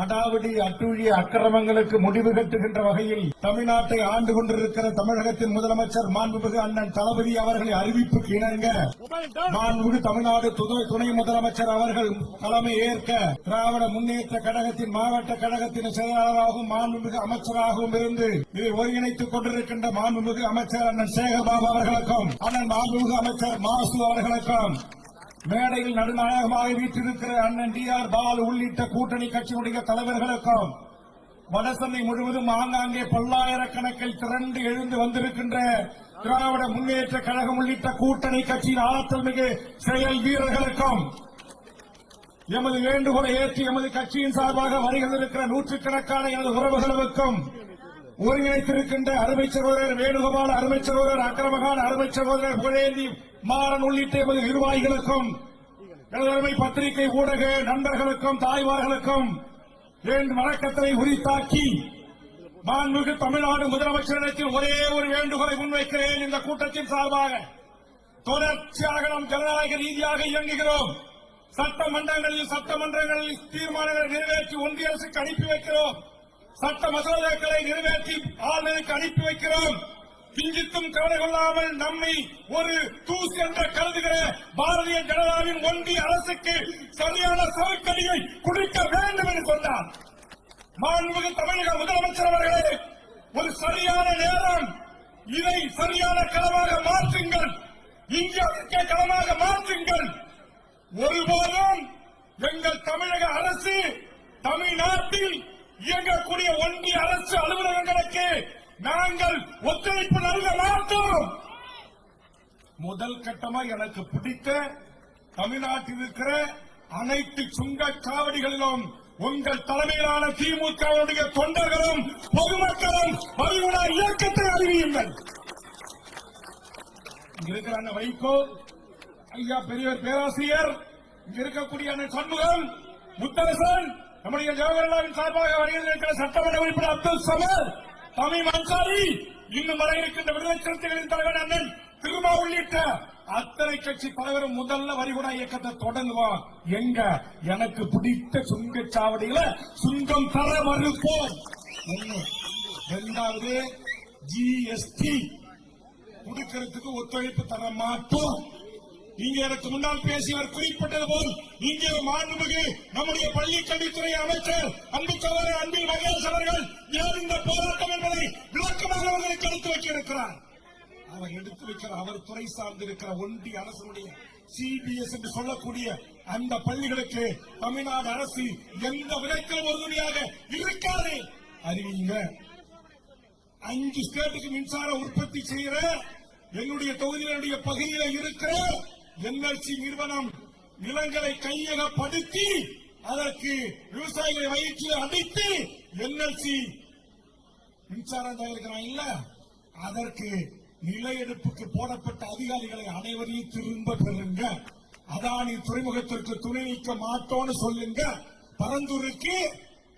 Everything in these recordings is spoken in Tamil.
அடாவடி அட்டூழிய அக்கிரமங்களுக்கு முடிவு கட்டுகின்ற வகையில் தமிழ்நாட்டை ஆண்டு கொண்டிருக்கிற தமிழகத்தின் முதலமைச்சர் மாண்புமிகு அண்ணன் தளபதி அவர்களின் அறிவிப்புக்கு இணங்க மாண்புமிகு தமிழ்நாடு துணை முதலமைச்சர் அவர்கள் தலைமை ஏற்க திராவிட முன்னேற்ற கழகத்தின் மாவட்ட கழகத்தின் செயலாளராகவும் மாண்புமிகு அமைச்சராகவும் இருந்து இதை ஒருங்கிணைத்துக் கொண்டிருக்கின்ற மாண்புமிகு அமைச்சர் அண்ணன் சேகர்பாபு அவர்களுக்கும் அண்ணன் மாண்புமிகு அமைச்சர் மாசு அவர்களுக்கும் மேடையில் நடுநாயகமாக வீற்றிருக்கிற அண்ணன் டி.ஆர். பாலு உள்ளிட்ட கூட்டணி கட்சியுடைய தலைவர்களுக்கும் வடசென்னை முழுவதும் ஆங்காங்கே பல்லாயிரக்கணக்கில் திரண்டு எழுந்து வந்திருக்கின்ற திராவிட முன்னேற்ற கழகம் உள்ளிட்ட கூட்டணி கட்சியின் ஆற்றல் மிகு செயல் வீரர்களுக்கும் எமது வேண்டுகோளை ஏற்றி எமது கட்சியின் சார்பாக வருகின்றிருக்கிற நூற்றுக்கணக்கான எனது உறவுகளுக்கும் ஒருங்கிணைத்திருக்கின்ற அருமை சகோதரர் வேணுகோபால், அருமை சகோதரர் அக்கிரமகான், அருமை சகோதரர் புகழேந்தி மாறன் உள்ளிட்ட எமது நிர்வாகிகளுக்கும் எனது அருமை பத்திரிகை ஊடக நண்பர்களுக்கும் தாய்மார்களுக்கும் என் வணக்கத்தை உரித்தாக்கி மாண்புமிகு தமிழ்நாடு முதலமைச்சரிடத்தில் ஒரே ஒரு வேண்டுகோளை முன்வைக்கிறேன். இந்த கூட்டத்தின் சார்பாக தொடர்ச்சியாக நாம் ஜனநாயக ரீதியாக இயங்குகிறோம். சட்டமன்றங்களில் தீர்மானங்களை நிறைவேற்றி ஒன்றிய அரசுக்கு அனுப்பி வைக்கிறோம். சட்ட மசோதாக்களை நிறைவேற்றி ஆளுநருக்கு அனுப்பி வைக்கிறோம். கிஞ்சித்தும் கவலை கொள்ளாமல் நம்மை ஒரு தூசு என்று கருதுகிற பாரதிய ஜனதாவின் ஒன்றிய அரசுக்கு சரியான சவுக்கடியை கொடுக்க வேண்டும் என்று சொன்னார். மாண்புமிகு தமிழக முதலமைச்சர் அவர்களே, ஒரு சரியான நேரம், இதை சரியான களமாக மாற்றுங்கள், இந்தியாவிற்கே களமாக மாற்றுங்கள். ஒருபோதும் எங்கள் தமிழக அரசு தமிழ்நாட்டில் இயங்கக்கூடிய ஒன்றிய அரசு அலுவலகங்களுக்கு நாங்கள் ஒத்துழைப்பு நல்க மாட்டோம். முதல் கட்டமா எனக்கு பிடித்த தமிழ்நாட்டில் இருக்கிற அனைத்து சுங்கச்சாவடிகளிலும் உங்கள் தலைமையிலான திமுகவுடைய தொண்டர்களும் பொதுமக்களும் வரிகுடா இயக்கத்தை அறிவியுங்கள். இங்க இருக்கிற அண்ணன் வைகோ ஐயா, பெரியவர் பேராசிரியர், இங்க இருக்கக்கூடிய அண்ணன் சண்முகம், முத்தரசன், நம்முடைய ஜவஹர்லாலின் சார்பாக வருகின்ற சட்டமன்ற உறுப்பினர் அப்துல் சமர், தமிழ் அன்சாரி, இன்னும் வர இருக்கின்ற விடுதலை சிறுத்தைகளின் தலைவர் அண்ணன் திருமா உள்ளிட்ட அத்தனை கட்சி தலைவரும் முதல்ல வரிகுடா இயக்கத்தை தொடங்குவோம். எங்க எனக்கு பிடித்த சுங்கச்சாவடியில சுங்கம் தர மறுப்போம். இரண்டாவது, ஜிஎஸ்டி கொடுக்கிறதுக்கு ஒத்துழைப்பு தர மாட்டோம். இங்கே எனக்கு முன்னால் பேசியவர் குறிப்பிட்டது போல் இங்கே மாண்புமிகு நம்முடைய பள்ளி கல்வித்துறை அமைச்சர் அன்பு சகோதரர் அன்பில் மகேஷ் அவர்கள் யார் இந்த போராட்டம் என்பதை விளக்கமாக அவர்களுக்கு எடுத்து வைக்கிறார். அவர் எடுத்து வைக்கிற அவர் துறை சார்ந்திருக்கிற ஒன்றிய அரசுடைய சிபிஎஸ் என்று சொல்லக்கூடிய அந்த பள்ளிகளுக்கு தமிழ்நாடு அரசு எந்த விதத்திலும் உறுதுணையாக இருக்காது. அறிவிங்க, 5 ஸ்டேட்டுக்கு மின்சார உற்பத்தி செய்கிற என்னுடைய தொகுதியினுடைய பகுதியில் இருக்கிற என்எல்சி நிறுவனம் நிலங்களை கையகப்படுத்தி அதற்கு விவசாயிகளை வயிற்றில் அடைத்து என்எல்சி மின்சாரம் தயாரிக்கிறான் இல்ல, அதற்கு நில எடுப்புக்கு போடப்பட்ட அதிகாரிகளை அனைவரையும் திரும்ப பெறுங்க. அதானி துறைமுகத்திற்கு துணை நீக்க மாட்டோம்னு சொல்லுங்க. பரந்தூருக்கு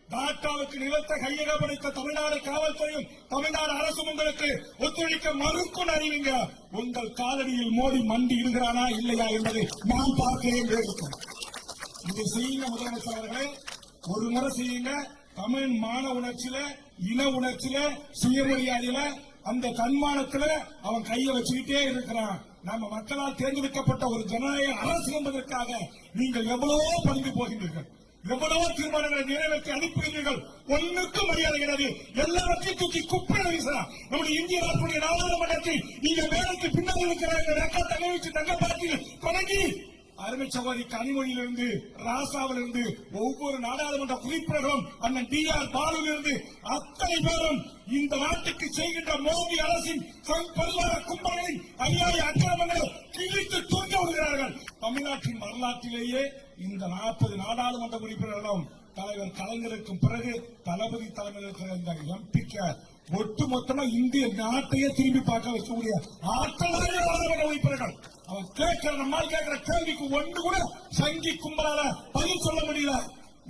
டாட்டாவுக்கு நிலத்தை கையகப்படுத்த தமிழ்நாடு காவல்துறையும் தமிழ்நாடு அரசும் உங்களுக்கு ஒத்துழைக்க மறுக்கும் அறிவிங்க. உங்கள் காலடியில் மோடி மண்டி இருக்கிறானா இல்லையா என்பதை நாம் பார்க்கிறேன். இதை செய்யுங்க முதலமைச்சர் அவர்களே, ஒரு முறை செய்யுங்க. தமிழ் மான உணர்ச்சியில, இன உணர்ச்சியில, சுயமரியாதையில, அந்த தன்மானத்துல அவன் கையை வச்சுக்கிட்டே இருக்கிறான். நம்ம மக்களால் தேர்ந்தெடுக்கப்பட்ட ஒரு ஜனநாயக அரசு என்பதற்காக நீங்கள் எவ்வளவோ பணிந்து போகின்றீர்கள், எவ்வளவோ தீர்மானங்களை நிறைவேற்றி அனுப்புகிறீர்கள். ஒன்னுக்கும் மரியாதை கிடையாது. எல்லாவற்றையும் தூக்கி குப்பையில வீசலாம். நம்முடைய இந்திய நாட்டுடைய நாடாளுமன்றத்தில் நீங்க வேலைக்கு பின்னால் இருக்கிற தங்கச்சி தங்க பார்ட்டியில் தொடங்கி அருமை சகோதரி கனிமொழியிலிருந்து ராசாவிலிருந்து ஒவ்வொரு நாடாளுமன்ற உறுப்பினர்களும் அண்ணன் டி.ஆர். பாலுவிலிருந்து அத்தனை பேரும் இந்த நாட்டுக்கு செய்கின்ற மோடி அரசின் பரிவார கும்பல்களின் அநியாய அக்கிரமங்களை கிழித்து தூங்க வருகிறார்கள். தமிழ்நாட்டின் வரலாற்றிலேயே இந்த 40 நாடாளுமன்ற உறுப்பினர்களும் தலைவர் கலைஞருக்கும் பிறகு தளபதி தலைமையில் இருக்கிற இந்த எம்பிக்க ஒட்டுமொத்தமா இந்திய நாட்டையே திரும்பி பார்க்க வைக்கக்கூடிய ஆற்றலான நாடாளுமன்ற உறுப்பினர்கள். அவன் கேட்கிற நம்மால் கேட்கிற கேள்விக்கு ஒன்று கூட சங்கி கும்பலால பதில் சொல்ல முடியல.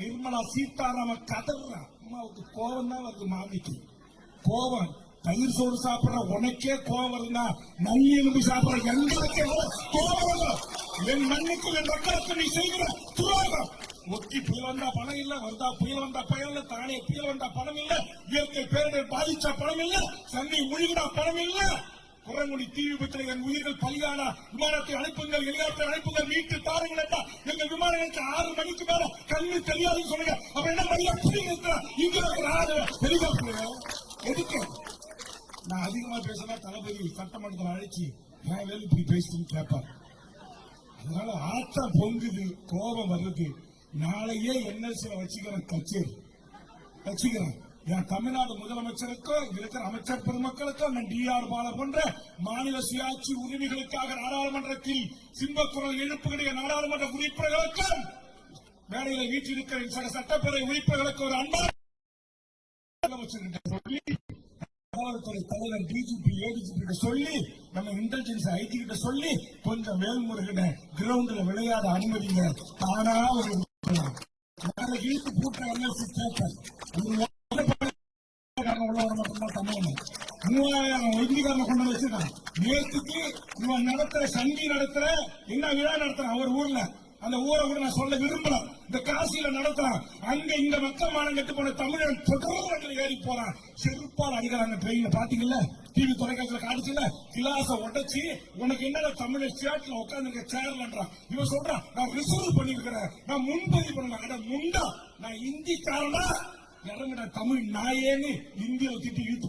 நிர்மலா சீதாராமன் கதறான். அம்மாவுக்கு கோபம் தான் வருது. மாமிக்கு கோபம். தயிர் சோறு சாப்பிடுற உனக்கே கோபம் வருதுன்னா நல்லி எலும்பு சாப்பிடுற எங்களுக்கே கோபம் வரும். என் மண்ணுக்கும் என் மக்களுக்கு நீ செய்கிற துரோகம் ஒக்கி புயல் வந்தா பணம் இல்ல, வந்தா புயல் வந்தா பயம் இல்ல, தானே புயல் வந்தா பணம் இல்ல, இயற்கை பேரிடர் பாதிச்சா பணம் இல்ல, சன்னி முழுகினா பணம் இல்ல. குரங்குடி தீ விபத்தில் என் உயிர்கள் பலியான விமானத்தை அனுப்புங்கள், ஹெலிகாப்டர் அனுப்புங்கள், மீட்டு தாருங்கள் என்றா எங்கள் விமானங்களுக்கு 6 மணிக்கு மேல கண்ணு தெரியாதுன்னு சொல்லுங்க. அப்ப என்ன மரியா இங்க இருக்கிற ஹெலிகாப்டர் எதுக்கு? நான் அதிகமா பேசினா தளபதி சட்டமன்றத்தில் அழைச்சி என் வேலை இப்படி பேசிட்டு கேட்பார். அதனால ஆட்டம் பொங்குது, கோபம் வருது. நாளையே என்எல்சி வச்சுக்கிறேன், கச்சேரி வச்சுக்கிறேன். என் தமிழ்நாடு முதலமைச்சருக்கும் இருக்கிற அமைச்சர் பெருமக்களுக்கும் DR பாலா போன்ற மாநில சுயாட்சி உரிமைகளுக்காக நாடாளுமன்றத்தில் சிம்பக்குரல் எழுப்புகிற நாடாளுமன்ற உறுப்பினர்களுக்கும் மேடையில வீட்டிலிருக்கிற சட்டப்பேரவை உறுப்பினர்களுக்கு ஒரு அன்பான சொல்லி காவல்துறை தலைவர் DGP ADGP சொல்லி நம்ம இன்டெலிஜென்ஸ் IT கிட்ட சொல்லி கொஞ்சம் வேல்முருகன கிரவுண்ட்ல விளையாட அனுமதிங்க. தானா ஒரு வீட்டு பூட்ட NLC கேட்பேன். 3000 இந்திக்காரனை கொண்டு வச்சிருக்கான். நேற்றுக்கு இவன் நடத்துற சங்கி நடத்துற என்ன விழா நடத்துறான் அவர் ஊர்ல. அந்த ஊரை கூட நான் சொல்ல விரும்பல. இந்த காசியில நடத்துறான். அங்க இந்த மக்கள் மானம் கட்டு போன தமிழன் தொடர்ந்து ஏறி போறான். செருப்பால் அடிக்கிறாங்க. ட்ரெயின்ல பாத்தீங்கல்ல, டிவி தொலைக்காட்சியில காட்டுச்சுல, கிளாஸ உடைச்சி உனக்கு என்ன தமிழ் ஸ்டேட்ல உட்கார்ந்து சேர்லன்றான். இவன் சொல்றான் நான் ரிசர்வ் பண்ணிருக்கிறேன், நான் முன்பதிவு பண்ண முண்டா, நான் இந்திக்காரனா இறங்கின தமிழ் நாயேன்னு இந்திய திட்டி இழுத்து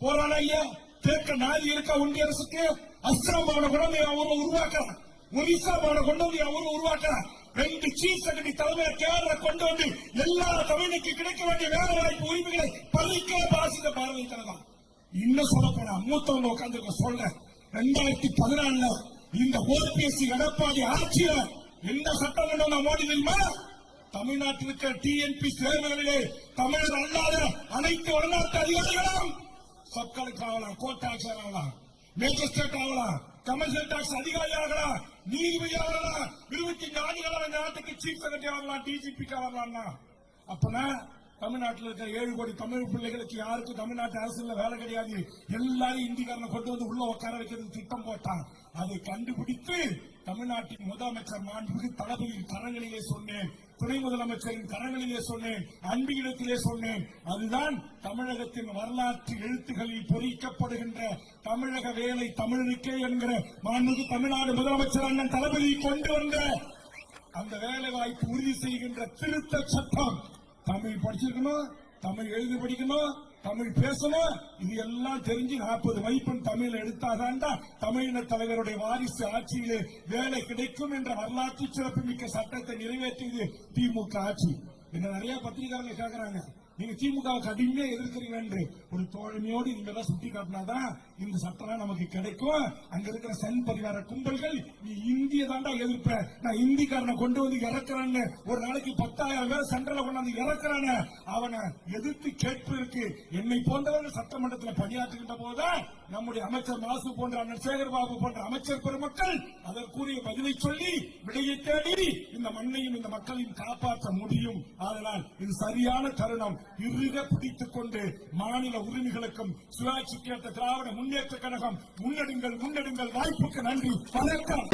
போறானா இல்லையா? கேட்க நாதி இருக்கா ஒன்றிய அரசுக்கு? அஸ்ஸாம் பவனை கொண்டு அவரை உருவாக்குறான், ஒரிசா பவனை கொண்டு வந்து அவரை உருவாக்குறான். 2 சீஃப் செக்ரட்டரி தலைமையை கேரள கொண்டு வந்து எல்லா தமிழுக்கு கிடைக்க வேண்டிய வேலை வாய்ப்பு உரிமைகளை பறிக்க பாசித பாரதிய ஜனதா. இன்னும் சொல்ல போனா மூத்தவங்க உட்கார்ந்து சொல்ற 2014 இந்த OPS எடப்பாடி ஆட்சியில எந்த சட்டம் கொண்டு வந்த மோடி தெரியுமா? தமிழ்நாட்டில் இருக்கிற TNP தேர்வுகளிலே தமிழர் அல்லாத அனைத்து வடநாட்டு அதிகாரிகளும் சப் கலெக்டர் ஆகலாம், கோர்ட் ஆட்சியர் ஆகலாம், மேஜிஸ்ட்ரேட் ஆகலாம், கமர்ஷியல் டாக்ஸ் அதிகாரி ஆகலாம், நீதிபதி ஆகலாம், 25 ஆண்டுகளாக இந்த நாட்டுக்கு சீஃப் செக்ரட்டரி ஆகலாம், DGP ஆகலாம். அப்பனா தமிழ்நாட்டில் இருக்கிற 7 கோடி தமிழ் பிள்ளைகளுக்கு யாருக்கும் தமிழ்நாட்டு அரசுல வேலை கிடையாது. எல்லாரும் இந்திக்காரனை கொண்டு வந்து உள்ள உட்கார வைக்கிறது திட்டம் போட்டான். அதை கண்டுபிடித்து தமிழ்நாட்டின் முதலமைச்சர் மாண்புமிகு தளபதியின் கரங்களிலே சொன்னேன், துணை முதலமைச்சரின் கரங்களிலே சொன்னேன், அன்பிடத்திலே சொன்னேன். அதுதான் தமிழகத்தின் வரலாற்று எழுத்துக்களில் பொறிக்கப்படுகின்ற தமிழக வேலை தமிழருக்கே என்கிற மாண்புமிகு தமிழ்நாடு முதலமைச்சர் அண்ணன் தளபதி கொண்டு வந்த அந்த வேலை வாய்ப்பு உறுதி செய்கின்ற திருத்த சட்டம். தமிழ் படிச்சிருக்கணும், தமிழ் எழுதி படிக்கணும், தமிழ் பேசணும். இது எல்லாம் தெரிஞ்சு 40 மதிப்பெண் தமிழ் எடுத்தாதான்டா தமிழின தலைவருடைய வாரிசு ஆட்சியிலே வேலை கிடைக்கும் என்ற வரலாற்று சிறப்புமிக்க சட்டத்தை நிறைவேற்றியது திமுக ஆட்சி. என்ன நிறைய பத்திரிகையாளர்கள் கேட்கிறாங்க, நீங்க திமுக கடுமையா எதிர்க்கிறீங்க என்று. ஒரு தோழமையோடு நீங்க சுட்டி காட்டினாதான் இந்த சட்டம் நமக்கு கிடைக்கும். அங்க இருக்கிற சன் பரிவார கும்பல்கள் நீ இந்திய தாண்டா எதிர்ப்ப, நான் இந்திக்காரனை கொண்டு வந்து இறக்குறான்னு ஒரு நாளைக்கு 10,000 பேர் சென்ட்ரல கொண்டாந்து இறக்குறான அவனை எதிர்த்து கேட்பு இருக்கு. என்னை போன்றவர்கள் சட்டமன்றத்தில் பணியாற்றுகின்ற போதுதான் நம்முடைய அமைச்சர் மாசு போன்ற அண்ணன் சேகர்பாபு போன்ற அமைச்சர் பெருமக்கள் அதற்குரிய பதிலை சொல்லி விடையை தேடி இந்த மண்ணையும் இந்த மக்களையும் காப்பாற்ற முடியும். அதனால் இது சரியான தருணம். இறுக பிடித்துக் கொண்டு மாநில உரிமைகளுக்கும் சுயாட்சி கேட்ட திராவிட முன்னேற்ற கழகம் முன்னெடுங்கள். வாய்ப்புக்கு நன்றி, வணக்கம்.